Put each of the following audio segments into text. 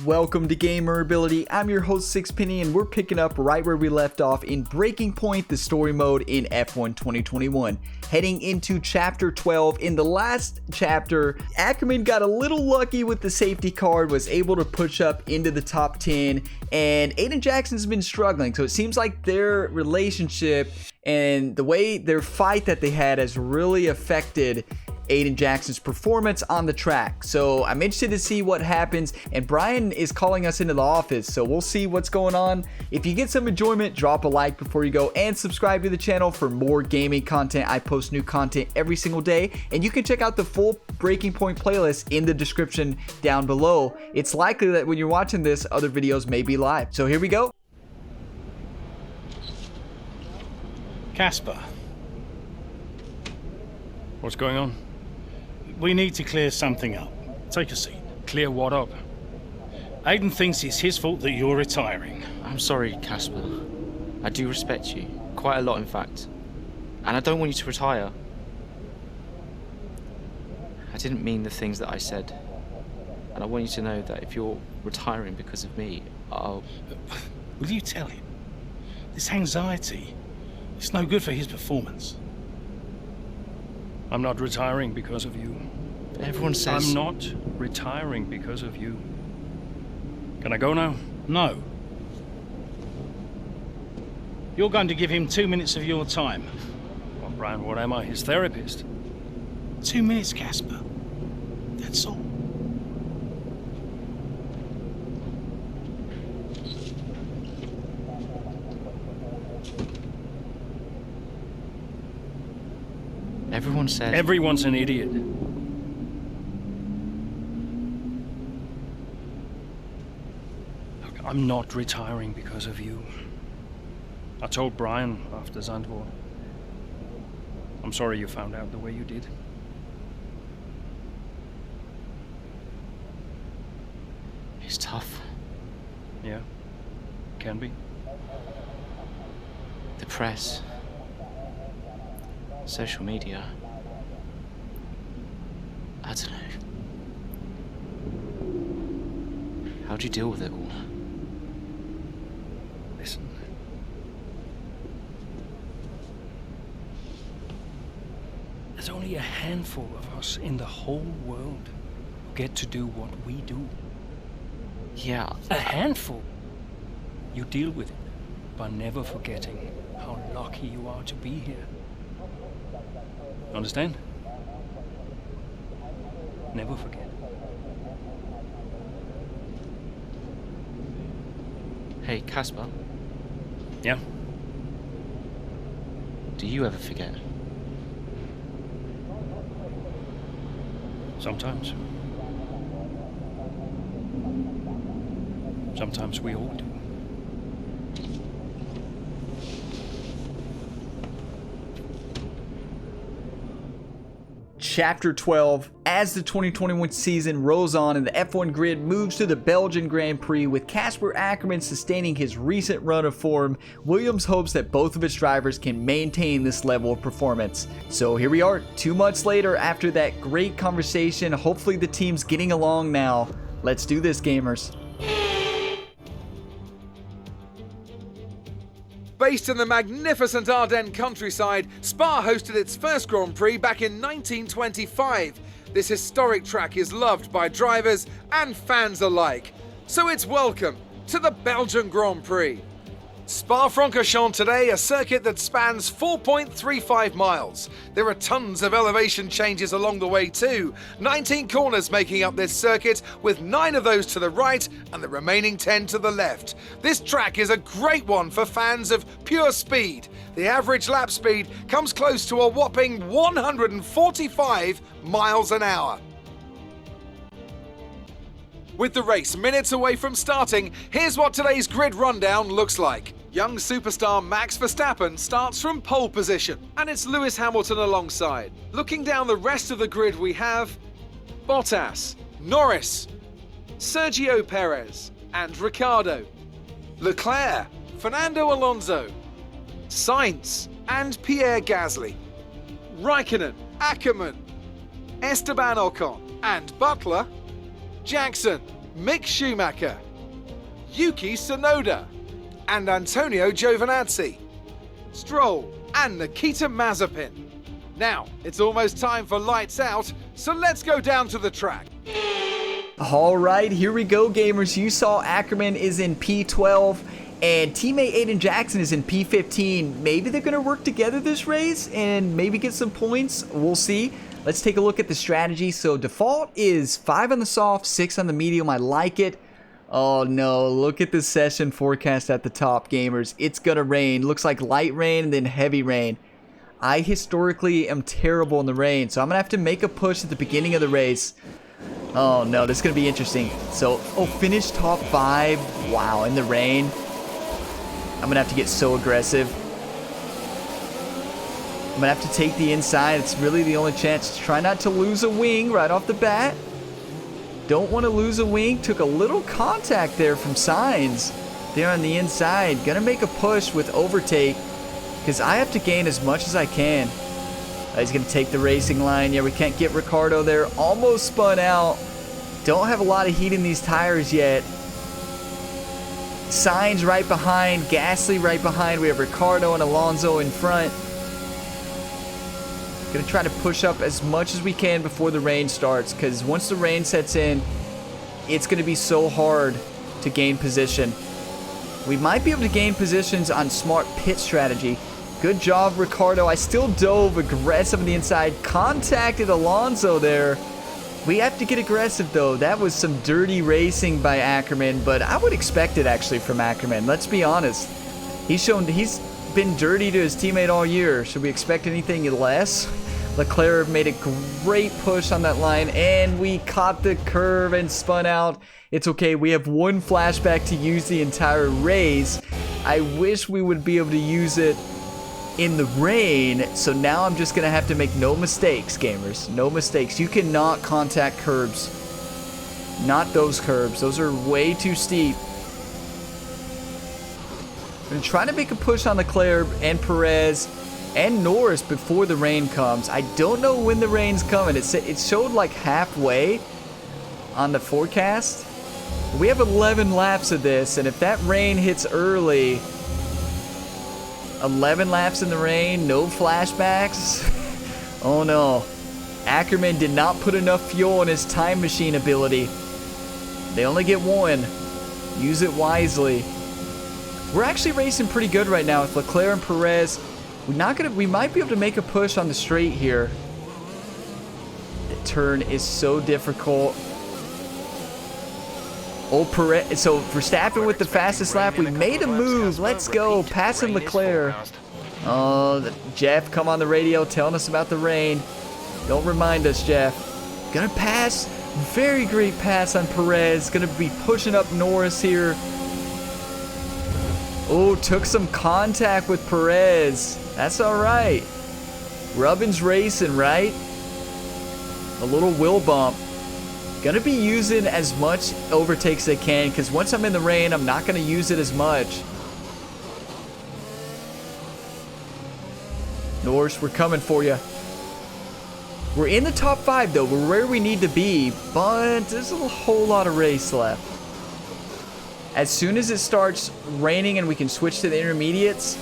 Welcome to Gamer Ability. I'm your host Sixpenny, and we're picking up right where we left off in Breaking Point, the story mode in F1 2021. Heading into Chapter 12. In the last chapter, Ackerman got a little lucky with the safety car, was able to push up into the top 10, and Aiden Jackson's been struggling. So it seems like their relationship and the way their fight that they had has really affected Aiden Jackson's performance on the track. So I'm interested to see what happens, and Brian is calling us into the office, so we'll see what's going on. If you get some enjoyment, drop a like before you go and subscribe to the channel for more gaming content. I post new content every single day, and you can check out the full Breaking Point playlist in the description down below. It's likely that when you're watching this, other videos may be live. So here we go. Casper, what's going on? We need to clear something up. Take a seat. Clear what up? Aiden thinks it's his fault that you're retiring. I'm sorry, Casper. I do respect you. Quite a lot, in fact. And I don't want you to retire. I didn't mean the things that I said. And I want you to know that if you're retiring because of me, I'll... Will you tell him? This anxiety, it's no good for his performance. I'm not retiring because of you. Everyone says... I'm not retiring because of you. Can I go now? No. You're going to give him 2 minutes of your time. Well, Brian, what am I? His therapist? 2 minutes, Casper. That's all. Everyone says... Everyone's an idiot. Look, I'm not retiring because of you. I told Brian after Zandvoort. I'm sorry you found out the way you did. It's tough. Yeah, can be. The press. Social media. I don't know. How do you deal with it all? Listen. There's only a handful of us in the whole world who get to do what we do. Yeah. A handful. You deal with it by never forgetting how lucky you are to be here. Understand? Never forget. Hey, Casper. Yeah? Do you ever forget? Sometimes. Sometimes we all do. Chapter 12. As the 2021 season rolls on and the F1 grid moves to the Belgian Grand Prix, with Casper Ackerman sustaining his recent run of form, Williams hopes that both of its drivers can maintain this level of performance. So here we are, 2 months later after that great conversation. Hopefully the team's getting along now. Let's do this, gamers. Based in the magnificent Ardennes countryside, Spa hosted its first Grand Prix back in 1925. This historic track is loved by drivers and fans alike. So it's welcome to the Belgian Grand Prix. Spa-Francorchamps today, a circuit that spans 4.35 miles. There are tons of elevation changes along the way too. 19 corners making up this circuit, with 9 of those to the right and the remaining 10 to the left. This track is a great one for fans of pure speed. The average lap speed comes close to a whopping 145 miles an hour. With the race minutes away from starting, here's what today's grid rundown looks like. Young superstar Max Verstappen starts from pole position, and it's Lewis Hamilton alongside. Looking down the rest of the grid, we have Bottas, Norris, Sergio Perez, and Ricciardo, Leclerc, Fernando Alonso, Sainz, and Pierre Gasly, Raikkonen, Ackerman, Esteban Ocon and Butler, Jackson, Mick Schumacher, Yuki Tsunoda, and Antonio Giovinazzi, Stroll and Nikita Mazepin. Now, it's almost time for lights out, so let's go down to the track. All right, here we go, gamers. You saw Ackerman is in P12 and teammate Aiden Jackson is in P15. Maybe they're going to work together this race and maybe get some points. We'll see. Let's take a look at the strategy. So default is 5 on the soft, 6 on the medium. I like it. Oh no, look at the session forecast at the top, gamers. It's going to rain. Looks like light rain and then heavy rain. I historically am terrible in the rain, so I'm going to have to make a push at the beginning of the race. Oh no, this is going to be interesting. So, finish top 5. Wow, in the rain. I'm going to have to get so aggressive. I'm going to have to take the inside. It's really the only chance. Try not to lose a wing right off the bat. Don't want to lose a wing. Took a little contact there from Sainz. There on the inside. Going to make a push with overtake because I have to gain as much as I can. He's going to take the racing line. Yeah, we can't get Ricciardo there. Almost spun out. Don't have a lot of heat in these tires yet. Sainz right behind. Gasly right behind. We have Ricciardo and Alonso in front. Going to try to push up as much as we can before the rain starts, because once the rain sets in, it's going to be so hard to gain position. We might be able to gain positions on smart pit strategy. Good job, Ricciardo. I still dove aggressive on the inside. Contacted Alonso there. We have to get aggressive, though. That was some dirty racing by Ackerman, but I would expect it, actually, from Ackerman. Let's be honest. He's been dirty to his teammate all year. Should we expect anything less? Leclerc made a great push on that line, and we caught the curve and spun out. It's okay. We have one flashback to use the entire race. I wish we would be able to use it in the rain, so now I'm just gonna have to make no mistakes, gamers. No mistakes. You cannot contact curbs. Not those curbs. Those are way too steep. I'm gonna try to make a push on Leclerc and Perez and Norris before the rain comes. I don't know when the rain's coming. It showed like halfway on the forecast. We have 11 laps of this, and if that rain hits early, 11 laps in the rain, no flashbacks. Oh no. Ackerman did not put enough fuel in his time machine ability. They only get one. Use it wisely. We're actually racing pretty good right now with Leclerc and Perez. We might be able to make a push on the straight here. The turn is so difficult. Oh, Perez. So Verstappen with the fastest lap. We made a move. Let's go. Passing Leclerc. Oh, Jeff, come on the radio telling us about the rain. Don't remind us, Jeff. Gonna pass. Very great pass on Perez. Gonna be pushing up Norris here. Oh, took some contact with Perez. That's all right. Rubbin's racing, right? A little wheel bump. Gonna be using as much overtakes as I can, because once I'm in the rain, I'm not gonna use it as much. Norris, we're coming for you. We're in the top 5, though. We're where we need to be, but there's a whole lot of race left. As soon as it starts raining and we can switch to the intermediates,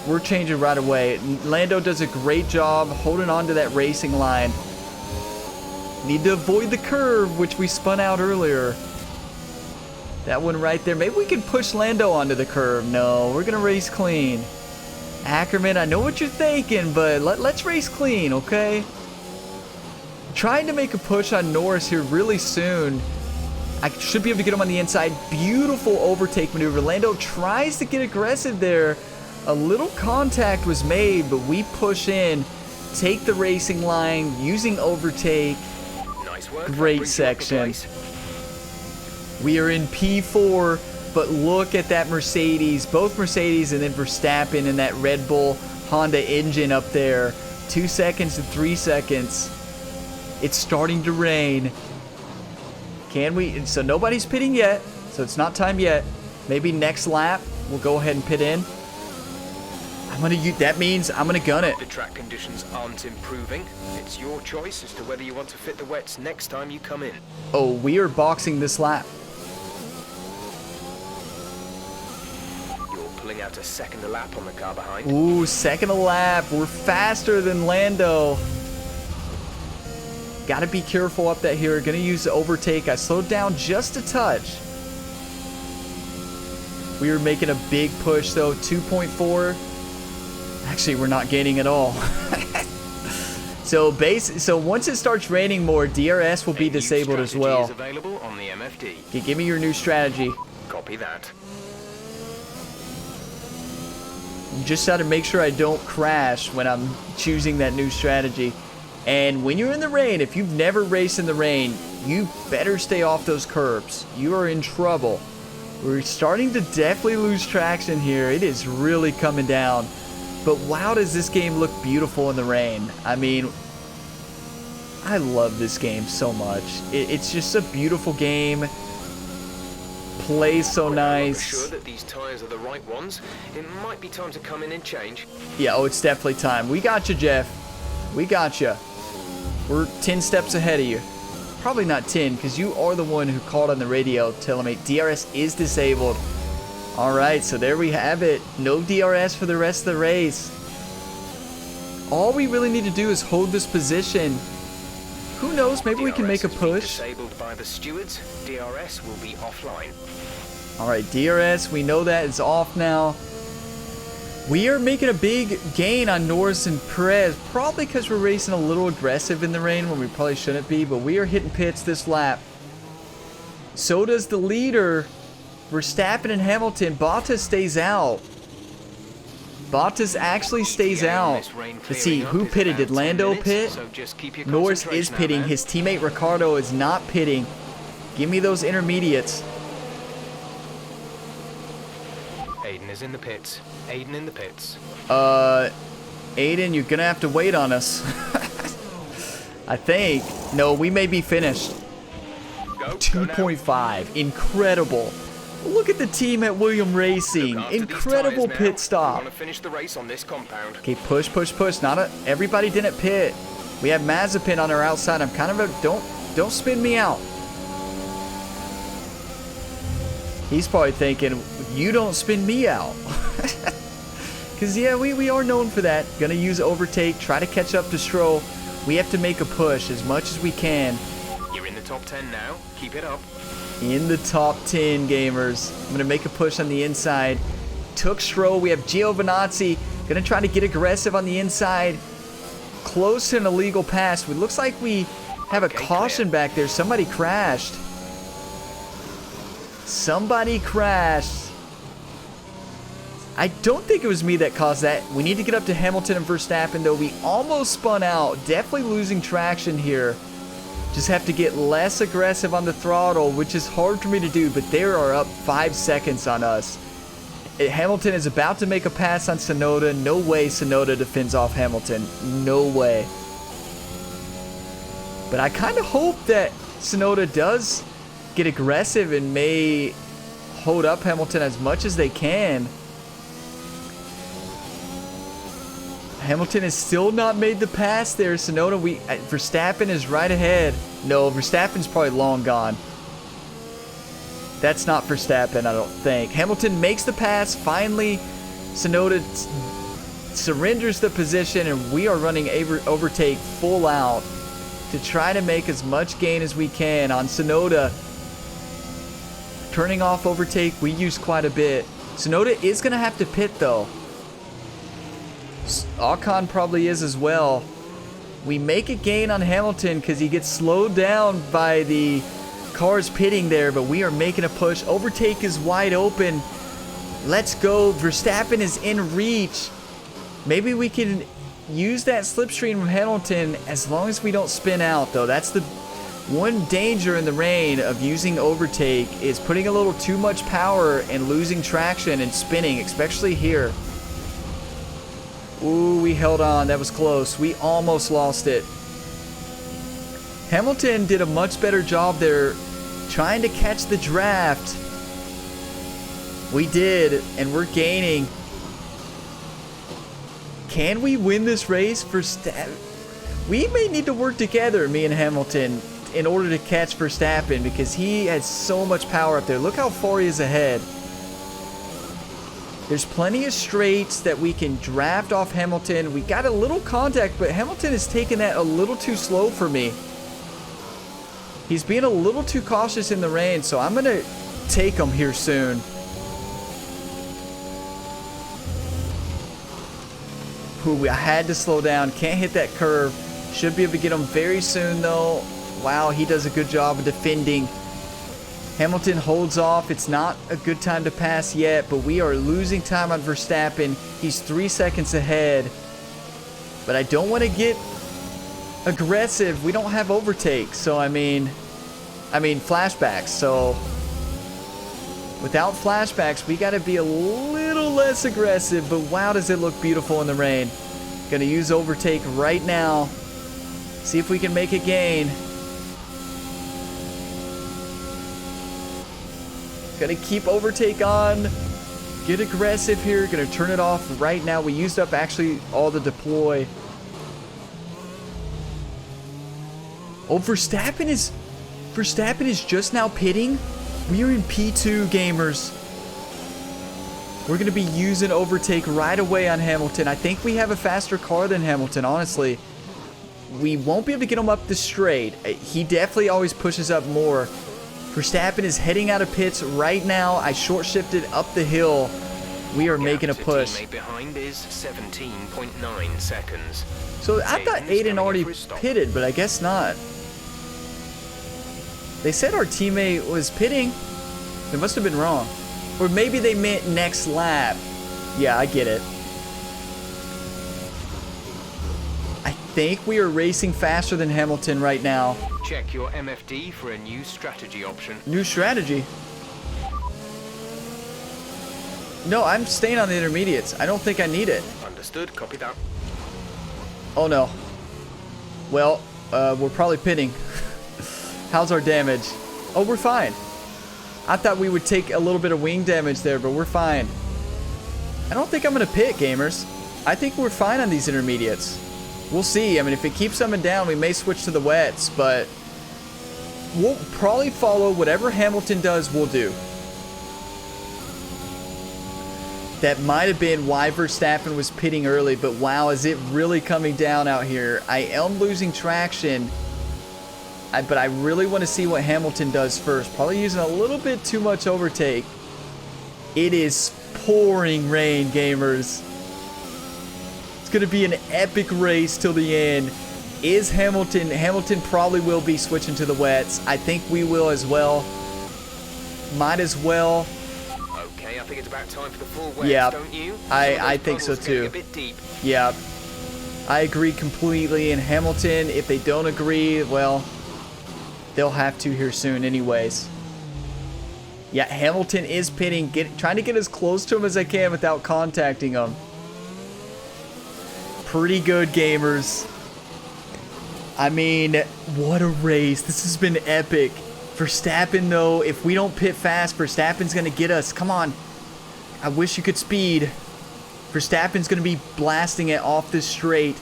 we're changing right away. Lando does a great job holding on to that racing line. Need to avoid the curve, which we spun out earlier. That one right there. Maybe we can push Lando onto the curve. No, we're going to race clean. Ackerman, I know what you're thinking, but let's race clean, okay? Trying to make a push on Norris here really soon. I should be able to get him on the inside. Beautiful overtake maneuver. Lando tries to get aggressive there. A little contact was made, but we push in, take the racing line, using overtake. Nice work. Great section. We are in P4, but look at that Mercedes. Both Mercedes and then Verstappen and that Red Bull Honda engine up there. 2 seconds and 3 seconds. It's starting to rain. Can we? So nobody's pitting yet, so it's not time yet. Maybe next lap we'll go ahead and pit in. I That means I'm gonna gun it. The track conditions aren't improving. It's your choice as to whether you want to fit the wets next time you come in. Oh, we are boxing this lap. You're pulling out a second a lap on the car behind. Ooh, second a lap. We're faster than Lando. Gotta be careful up that here. Gonna use the overtake. I slowed down just a touch. We were making a big push though. 2.4. Actually, we're not gaining at all. So once it starts raining more, DRS will be disabled as well. Is available on the MFD. Okay, give me your new strategy. Copy that. Just got to make sure I don't crash when I'm choosing that new strategy. And when you're in the rain, if you've never raced in the rain, you better stay off those curbs. You are in trouble. We're starting to definitely lose traction here. It is really coming down. But wow, does this game look beautiful in the rain. I mean, I love this game so much. It's just a beautiful game. Plays so nice. Sure that these tires are the right ones. It might be time to come in and change. Yeah, oh, it's definitely time. We got you, Jeff. We got you. We're 10 steps ahead of you. Probably not 10, because you are the one who called on the radio telling me DRS is disabled. Alright, so there we have it. No DRS for the rest of the race. All we really need to do is hold this position. Who knows, maybe we can make a push. Disabled by the stewards. DRS will be offline. Alright, DRS, we know that it's off now. We are making a big gain on Norris and Perez, probably because we're racing a little aggressive in the rain when we probably shouldn't be, but we are hitting pits this lap. So does the leader, Verstappen and Hamilton. Bottas stays out. Bottas actually stays out. Let's see, who pitted? Did Lando pit? Norris is pitting. His teammate Ricardo is not pitting. Give me those intermediates. Aiden is in the pits. Aiden in the pits. Aiden, you're gonna have to wait on us. I think. No, we may be finished. 2.5. Incredible. Look at the team at William Racing. Incredible pit stop. Finish the race on this compound. Okay, push, push, push. Everybody didn't pit. We have Mazepin on our outside. I'm kind of don't spin me out. He's probably thinking, you don't spin me out. Because, yeah, we are known for that. Gonna use overtake, try to catch up to Stroll. We have to make a push as much as we can. You're in the top 10 now. Keep it up. In the top 10, gamers. I'm gonna make a push on the inside. Took Stroll. We have Giovinazzi. Gonna try to get aggressive on the inside. Close to an illegal pass. It looks like we have a caution back there. Somebody crashed. Somebody crashed. I don't think it was me that caused that. We need to get up to Hamilton and Verstappen, though. We almost spun out. Definitely losing traction here. Just have to get less aggressive on the throttle, which is hard for me to do, but they are up 5 seconds on us. Hamilton is about to make a pass on Tsunoda. No way Tsunoda defends off Hamilton. No way. But I kind of hope that Tsunoda does get aggressive and may hold up Hamilton as much as they can. Hamilton has still not made the pass there. Tsunoda, Verstappen is right ahead. No, Verstappen's probably long gone. That's not Verstappen, I don't think. Hamilton makes the pass. Finally, Tsunoda surrenders the position, and we are running overtake full out to try to make as much gain as we can on Tsunoda. Turning off overtake, we use quite a bit. Tsunoda is going to have to pit, though. Ocon probably is as well. We make a gain on Hamilton because he gets slowed down by the cars pitting there, but we are making a push. Overtake is wide open. Let's go. Verstappen is in reach. Maybe we can use that slipstream from Hamilton as long as we don't spin out, though. That's the one danger in the rain of using overtake, is putting a little too much power and losing traction and spinning, especially here. Ooh, we held on. That was close. We almost lost it. Hamilton did a much better job there trying to catch the draft. We did, and we're gaining. Can we win this race? We may need to work together, me and Hamilton, in order to catch Verstappen, because he has so much power up there. Look how far he is ahead. There's plenty of straights that we can draft off Hamilton. We got a little contact, but Hamilton is taking that a little too slow for me. He's being a little too cautious in the rain, so I'm going to take him here soon. Ooh, I had to slow down. Can't hit that curve. Should be able to get him very soon, though. Wow, he does a good job of defending. Hamilton holds off. It's not a good time to pass yet, but we are losing time on Verstappen. He's 3 seconds ahead. But I don't want to get aggressive. We don't have overtake, so I mean flashbacks. So without flashbacks, we got to be a little less aggressive, but wow, does it look beautiful in the rain. Gonna use overtake right now. See if we can make a gain. Gonna keep overtake on. Get aggressive here. Gonna turn it off right now. We used up actually all the deploy. Oh, Verstappen is just now pitting. We are in P2, gamers. We're gonna be using overtake right away on Hamilton. I think we have a faster car than Hamilton, honestly. We won't be able to get him up the straight. He definitely always pushes up more. Verstappen is heading out of pits right now. I short shifted up the hill. We are making a push. Behind is 17.9 seconds. So I thought Aiden already pitted, but I guess not. They said our teammate was pitting. They must have been wrong. Or maybe they meant next lap. Yeah, I get it. I think we are racing faster than Hamilton right now. Check your MFD for a new strategy option. New strategy? No, I'm staying on the intermediates. I don't think I need it. Understood. Copy that. Oh no. Well, we're probably pitting. How's our damage? Oh, we're fine. I thought we would take a little bit of wing damage there, but we're fine. I don't think I'm going to pit, gamers. I think we're fine on these intermediates. We'll see. I mean, if it keeps coming down, we may switch to the wets, but we'll probably follow whatever Hamilton does, we'll do. That might have been why Verstappen was pitting early, but wow, is it really coming down out here. I am losing traction, but I really want to see what Hamilton does first. Probably using a little bit too much overtake. It is pouring rain, gamers. It's going to be an epic race till the end. Is Hamilton? Hamilton probably will be switching to the wets. I think we will as well. Might as well. Okay, I think it's about time for the full wets, Yeah, don't you? I think so too. A bit deep. Yeah, I agree completely. And Hamilton, if they don't agree, well, they'll have to here soon anyways. Yeah, Hamilton is pitting, trying to get as close to him as I can without contacting him. Pretty good, gamers. I mean, what a race. This has been epic. Verstappen, though, if we don't pit fast, Verstappen's going to get us. Come on. I wish you could speed. Verstappen's going to be blasting it off this straight.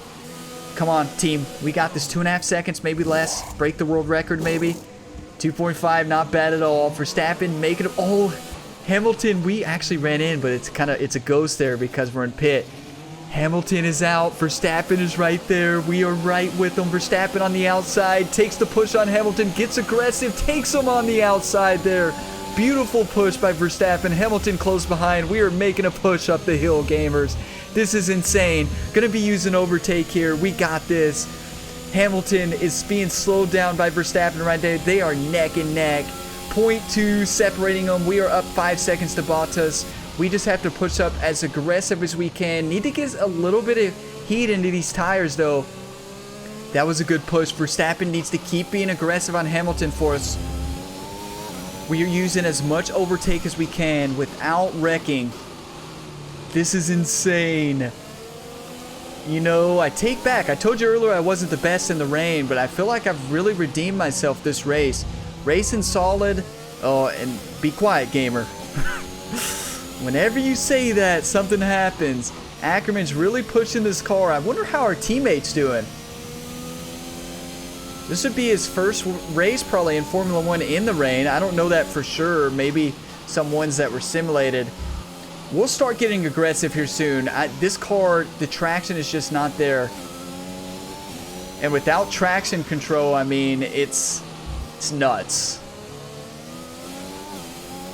Come on, team. We got this. 2.5 seconds, maybe less. Break the world record, maybe. 2.5, not bad at all. Verstappen making it. Oh, Hamilton, we actually ran in, but it's a ghost there because we're in pit. Hamilton is out. Verstappen is right there. We are right with him. Verstappen on the outside. Takes the push on Hamilton. Gets aggressive. Takes him on the outside there. Beautiful push by Verstappen. Hamilton close behind. We are making a push up the hill, gamers. This is insane. Gonna be using overtake here. We got this. Hamilton is being slowed down by Verstappen right there. They are neck and neck. 0.2 separating them. We are up 5 seconds to Bottas. We just have to push up as aggressive as we can. Need to get a little bit of heat into these tires, though. That was a good push. Verstappen needs to keep being aggressive on Hamilton for us. We are using as much overtake as we can without wrecking. This is insane. You know, I take back. I told you earlier I wasn't the best in the rain, but I feel like I've really redeemed myself this race. Racing solid. Oh, and be quiet, gamer. Whenever you say that, something happens. Ackerman's really pushing this car. I wonder how our teammate's doing. This would be his first race probably in Formula 1 in the rain. I don't know that for sure. Maybe some ones that were simulated. We'll start getting aggressive here soon. This car, the traction is just not there. And without traction control, I mean, it's nuts.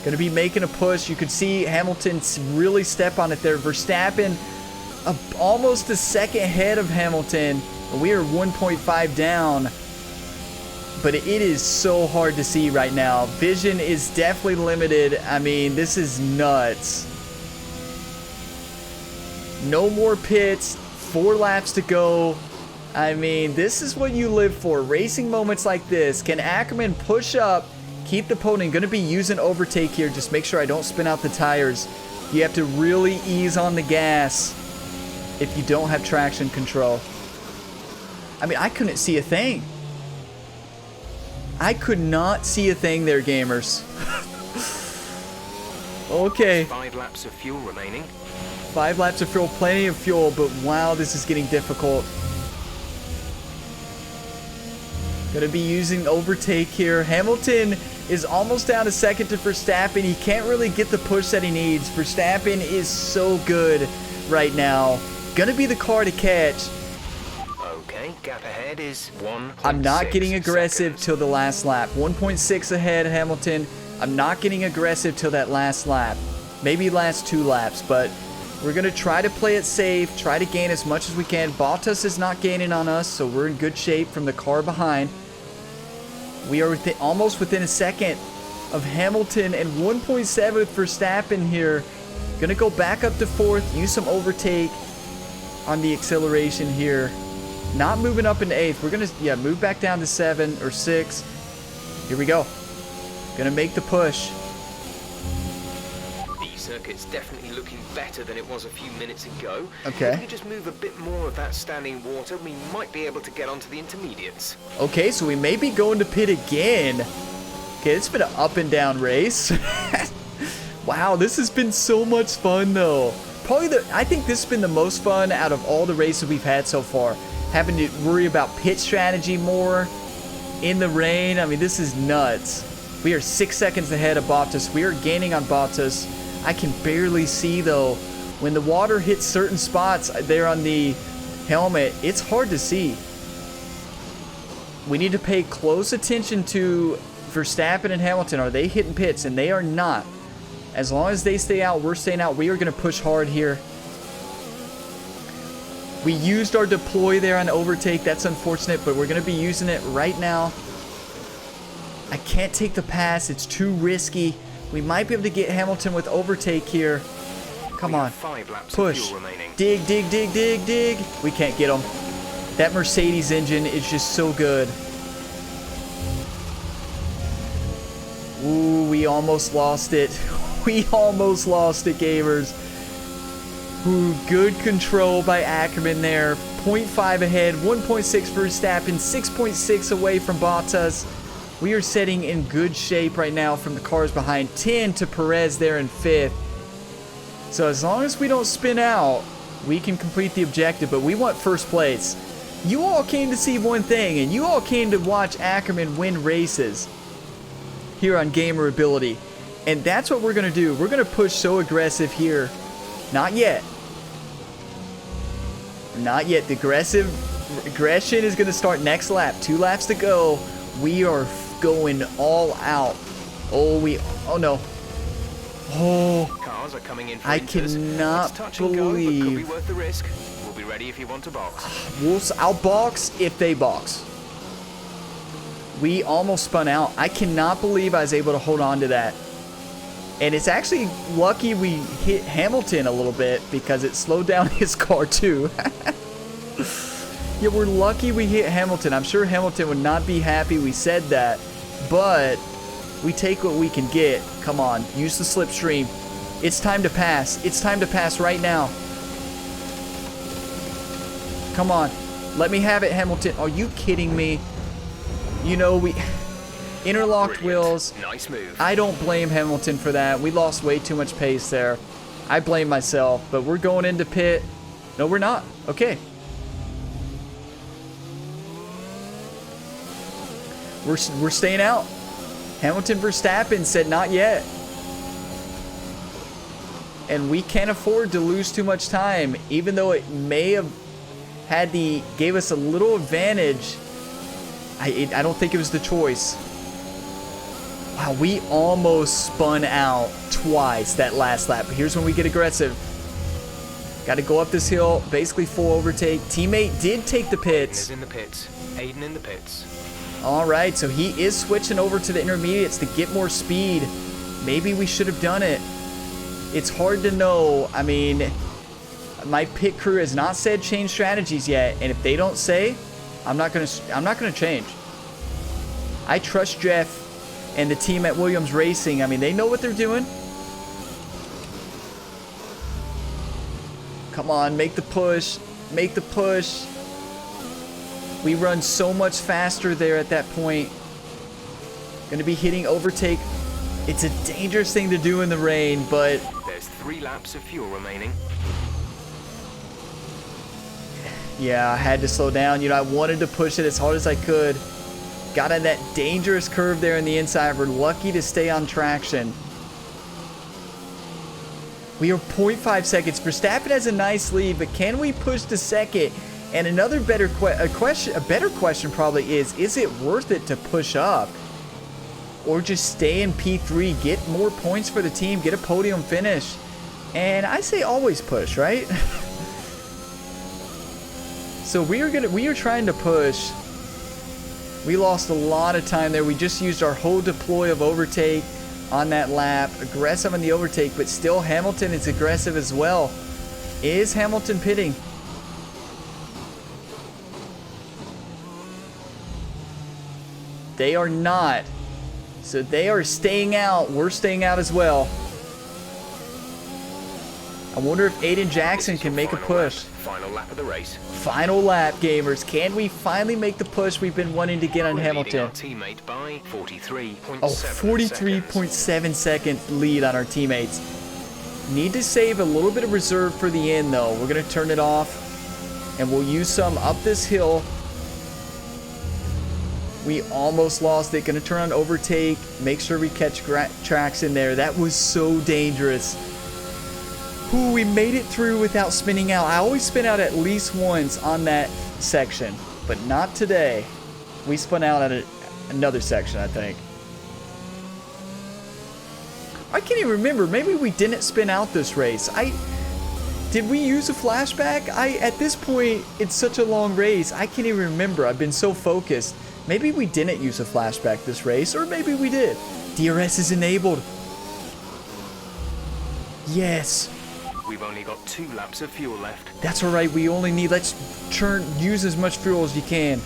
Going to be making a push. You could see Hamilton really step on it there. Verstappen almost a second ahead of Hamilton. We are 1.5 down. But it is so hard to see right now. Vision is definitely limited. I mean, this is nuts. No more pits. 4 laps to go. I mean, this is what you live for. Racing moments like this. Can Ackerman push up, keep the podium? Going to be using overtake here. Just make sure I don't spin out the tires. You have to really ease on the gas if you don't have traction control. I mean, I couldn't see a thing. I could not see a thing there, gamers. Okay. 5 laps of fuel remaining. 5 laps of fuel, plenty of fuel, but wow, this is getting difficult. Gonna be using overtake here. Hamilton is almost down a second to Verstappen. He can't really get the push that he needs. Verstappen is so good right now. Gonna be the car to catch. Okay, gap ahead is 1.6 I'm not getting aggressive seconds. till the last lap. 1.6 ahead, Hamilton. I'm not getting aggressive till that last lap. Maybe last 2 laps, but we're going to try to play it safe, try to gain as much as we can. Bottas is not gaining on us, so we're in good shape from the car behind. We are almost within a second of Hamilton and 1.7 for Verstappen here. Going to go back up to 4th, use some overtake on the acceleration here. Not moving up into 8th. We're going to, move back down to 7 or 6. Here we go. Going to make the push. The circuit's definitely looking better than it was a few minutes ago. Okay. If we just move a bit more of that standing water, we might be able to get onto the intermediates. Okay, so we may be going to pit again. Okay, it's been an up and down race. Wow, this has been so much fun though. Probably I think this has been the most fun out of all the races we've had so far. Having to worry about pit strategy more in the rain. I mean, this is nuts. We are 6 seconds ahead of Bottas. We are gaining on Bottas. I can barely see though. When the water hits certain spots there on the helmet, it's hard to see. We need to pay close attention to Verstappen and Hamilton. Are they hitting pits? And they are not. As long as they stay out, we're staying out. We are going to push hard here. We used our deploy there on overtake. That's unfortunate, but we're going to be using it right now. I can't take the pass. It's too risky. We might be able to get Hamilton with overtake here. Come on. 5 laps Push. of fuel remaining. Dig, dig, dig, dig, dig. We can't get him. That Mercedes engine is just so good. Ooh, we almost lost it. We almost lost it, gamers. Ooh, good control by Ackerman there. 0.5 ahead, 1.6 for Verstappen, 6.6 away from Bottas. We are sitting in good shape right now from the cars behind. 10 to Perez there in 5th. So as long as we don't spin out, we can complete the objective, but we want first place. You all came to see one thing, and you all came to watch Ackerman win races here on Gamer Ability. And that's what we're going to do. We're going to push so aggressive here. Not yet. Not yet. The aggression is going to start next lap. 2 laps to go. We are going all out. Oh no. Oh, Cars are coming in for I inters. cannot It's touch and go, but could be believe. worth the risk. We'll be ready if you want to box. I'll box if they box. We almost spun out. I cannot believe I was able to hold on to that. And it's actually lucky we hit Hamilton a little bit because it slowed down his car too. Yeah, we're lucky we hit Hamilton. I'm sure Hamilton would not be happy we said that. But we take what we can get. Come on, use the slipstream. It's time to pass. It's time to pass right now. Come on. Let me have it, Hamilton. Are you kidding me? You know, we... interlocked Brilliant. wheels. Nice move. I don't blame Hamilton for that. We lost way too much pace there. I blame myself, but we're going into pit. No, we're not. Okay. We're staying out. Hamilton Verstappen said not yet. And we can't afford to lose too much time, even though it may have gave us a little advantage. I don't think it was the choice. Wow, we almost spun out twice that last lap. But here's when we get aggressive. Got to go up this hill, basically full overtake. Teammate did take the pits. Aiden in the pits. Aiden in the pits. All right, so he is switching over to the intermediates to get more speed. Maybe we should have done it. It's hard to know. I mean, my pit crew has not said change strategies yet, and if they don't say, I'm not gonna change. I trust Jeff and the team at Williams Racing. I mean, they know what they're doing. Come on, make the push. Make the push. We run so much faster there at that point. Gonna be hitting overtake. It's a dangerous thing to do in the rain, but... There's 3 laps of fuel remaining. Yeah, I had to slow down. You know, I wanted to push it as hard as I could. Got on that dangerous curve there in the inside. We're lucky to stay on traction. We are 0.5 seconds. Verstappen has a nice lead, but can we push to second? And another better question probably is it worth it to push up? Or just stay in P3, get more points for the team, get a podium finish? And I say always push, right? So we are trying to push. We lost a lot of time there. We just used our whole deploy of overtake on that lap. Aggressive on the overtake, but still Hamilton is aggressive as well. Is Hamilton pitting? They are not. So they are staying out. We're staying out as well. I wonder if Aiden Jackson can make a push. Final lap of the race. Final lap, gamers. Can we finally make the push we've been wanting to get on Hamilton? Teammate by 43.7 Oh, 43.7 seconds lead on our teammates. Need to save a little bit of reserve for the end, though. We're going to turn it off, and we'll use some up this hill. We almost lost it. Going to turn on overtake. Make sure we catch tracks in there. That was so dangerous. Ooh, we made it through without spinning out. I always spin out at least once on that section, but not today. We spun out at another section, I think. I can't even remember. Maybe we didn't spin out this race. Did we use a flashback? At this point, it's such a long race. I can't even remember. I've been so focused. Maybe we didn't use a flashback this race, or maybe we did. DRS is enabled. Yes. We've only got 2 laps of fuel left. That's all right. We only need, let's use as much fuel as you can.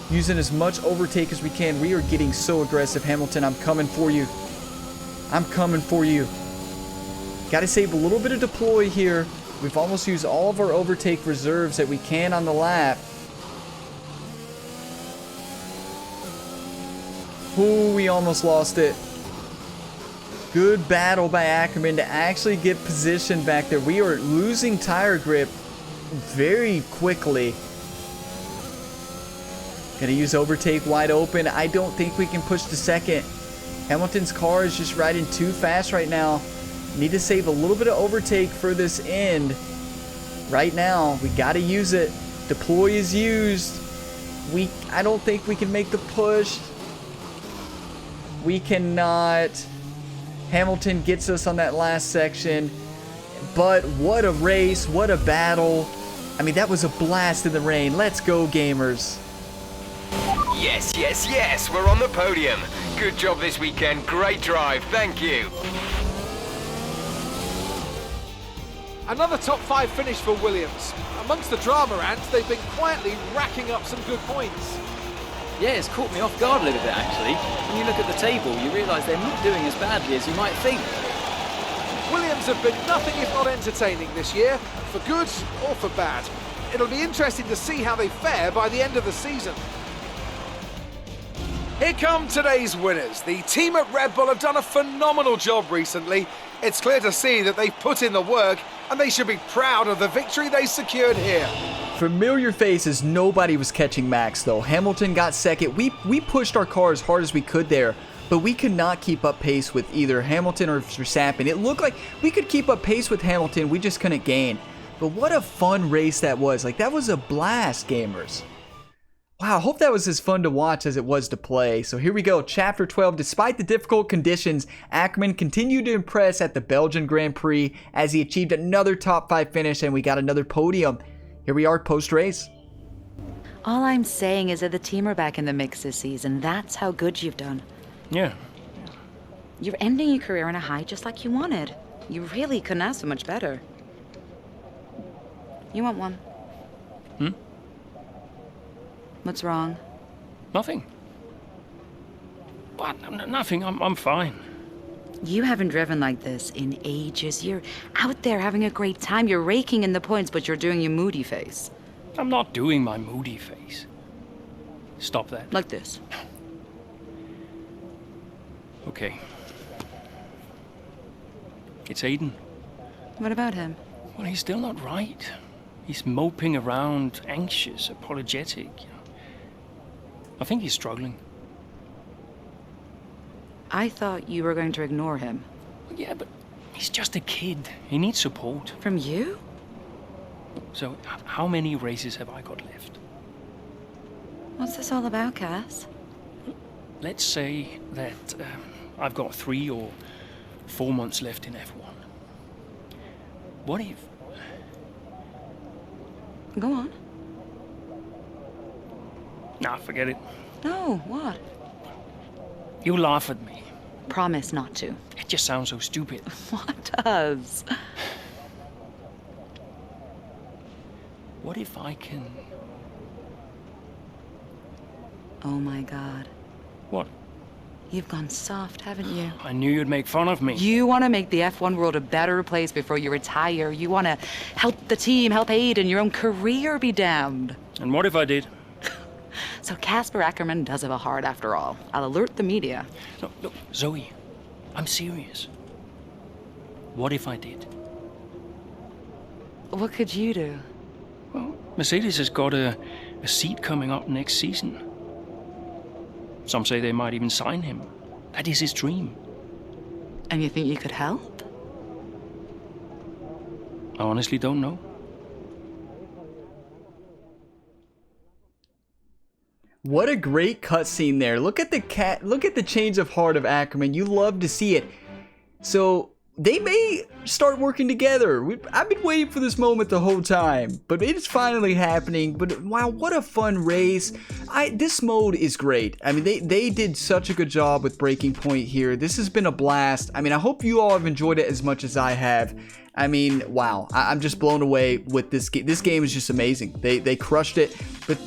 Using as much overtake as we can. We are getting so aggressive, Hamilton. I'm coming for you. I'm coming for you. Got to save a little bit of deploy here. We've almost used all of our overtake reserves that we can on the lap. Ooh, we almost lost it. Good battle by Ackerman to actually get position back there. We are losing tire grip very quickly. Gonna use overtake wide open. I don't think we can push to second. Hamilton's car is just riding too fast right now. Need to save a little bit of overtake for this end. Right now, we gotta use it. Deploy is used. I don't think we can make the push. We cannot. Hamilton gets us on that last section. But what a race, what a battle. I mean, that was a blast in the rain. Let's go, gamers. Yes, yes, yes, we're on the podium. Good job this weekend. Great drive. Thank you. Another top 5 finish for Williams. Amongst the drama, ants, they've been quietly racking up some good points. Yeah, it's caught me off guard a little bit, actually. When you look at the table, you realise they're not doing as badly as you might think. Williams have been nothing if not entertaining this year, for good or for bad. It'll be interesting to see how they fare by the end of the season. Here come today's winners. The team at Red Bull have done a phenomenal job recently. It's clear to see that they've put in the work and they should be proud of the victory they secured here. Familiar faces, nobody was catching Max though. Hamilton got second. We pushed our car as hard as we could there, but we could not keep up pace with either Hamilton or Verstappen. It looked like we could keep up pace with Hamilton, we just couldn't gain. But what a fun race that was. Like, that was a blast, gamers. Wow, I hope that was as fun to watch as it was to play. So here we go, Chapter 12. Despite the difficult conditions, Ackerman continued to impress at the Belgian Grand Prix as he achieved another top 5 finish and we got another podium. Here we are post-race. All I'm saying is that the team are back in the mix this season. That's how good you've done. Yeah. You're ending your career on a high just like you wanted. You really couldn't ask for much better. You want one? What's wrong? Nothing. What? Nothing. I'm fine. You haven't driven like this in ages. You're out there having a great time. You're raking in the points, but you're doing your moody face. I'm not doing my moody face. Stop that. Like this. Okay. It's Aiden. What about him? Well, he's still not right. He's moping around, anxious, apologetic. I think he's struggling. I thought you were going to ignore him. Yeah, but he's just a kid. He needs support. From you? So, how many races have I got left? What's this all about, Cass? Let's say that I've got 3 or 4 months left in F1. What if... Go on. Nah, forget it. No, what? You laugh at me. Promise not to. It just sounds so stupid. What does? What if I can... Oh my God. What? You've gone soft, haven't you? I knew you'd make fun of me. You want to make the F1 world a better place before you retire. You want to help the team, help Aiden, your own career be damned. And what if I did? So Casper Ackerman does have a heart after all. I'll alert the media. Look, Zoe, I'm serious. What if I did? What could you do? Well, Mercedes has got a seat coming up next season. Some say they might even sign him. That is his dream. And you think you could help? I honestly don't know. What a great cutscene there. Look at the change of heart of Ackerman. You love to see it. So they may start working together. I've been waiting for this moment the whole time, but it's finally happening. But wow, what a fun race. This mode is great. I mean, they did such a good job with Breaking Point here. This has been a blast. I mean, I hope you all have enjoyed it as much as I have. I mean, wow, I'm just blown away with this game. This game is just amazing. They crushed it. But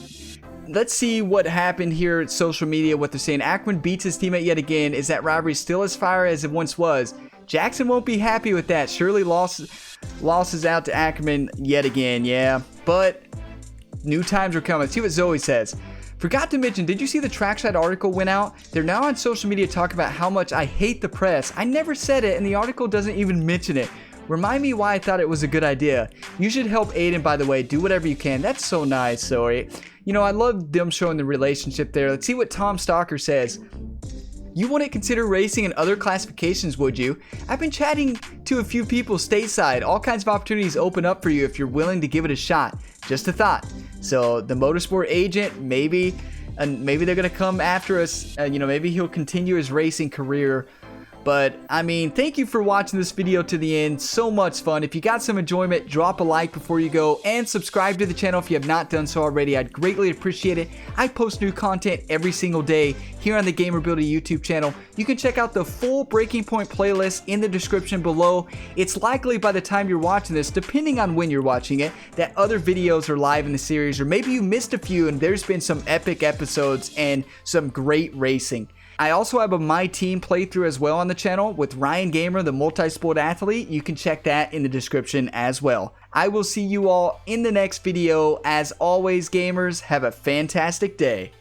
let's see what happened here at social media, what they're saying. Ackerman beats his teammate yet again. Is that rivalry still as fire as it once was? Jackson won't be happy with that. Surely losses out to Ackerman yet again, yeah. But new times are coming. Let's see what Zoe says. Forgot to mention, did you see the Trackside article went out? They're now on social media talking about how much I hate the press. I never said it, and the article doesn't even mention it. Remind me why I thought it was a good idea. You should help Aiden, by the way. Do whatever you can. That's so nice, Zoe. You know, I love them showing the relationship there. Let's see what Tom Stalker says. You wouldn't consider racing in other classifications, would you? I've been chatting to a few people stateside. All kinds of opportunities open up for you if you're willing to give it a shot. Just a thought. So the motorsport agent, maybe they're gonna come after us. You know, maybe he'll continue his racing career. But, I mean, thank you for watching this video to the end. So much fun. If you got some enjoyment, drop a like before you go. And subscribe to the channel if you have not done so already. I'd greatly appreciate it. I post new content every single day here on the Gamerability YouTube channel. You can check out the full Breaking Point playlist in the description below. It's likely by the time you're watching this, depending on when you're watching it, that other videos are live in the series. Or maybe you missed a few and there's been some epic episodes and some great racing. I also have a My Team playthrough as well on the channel with Ryan Gamer, the multi-sport athlete. You can check that in the description as well. I will see you all in the next video. As always, gamers, have a fantastic day.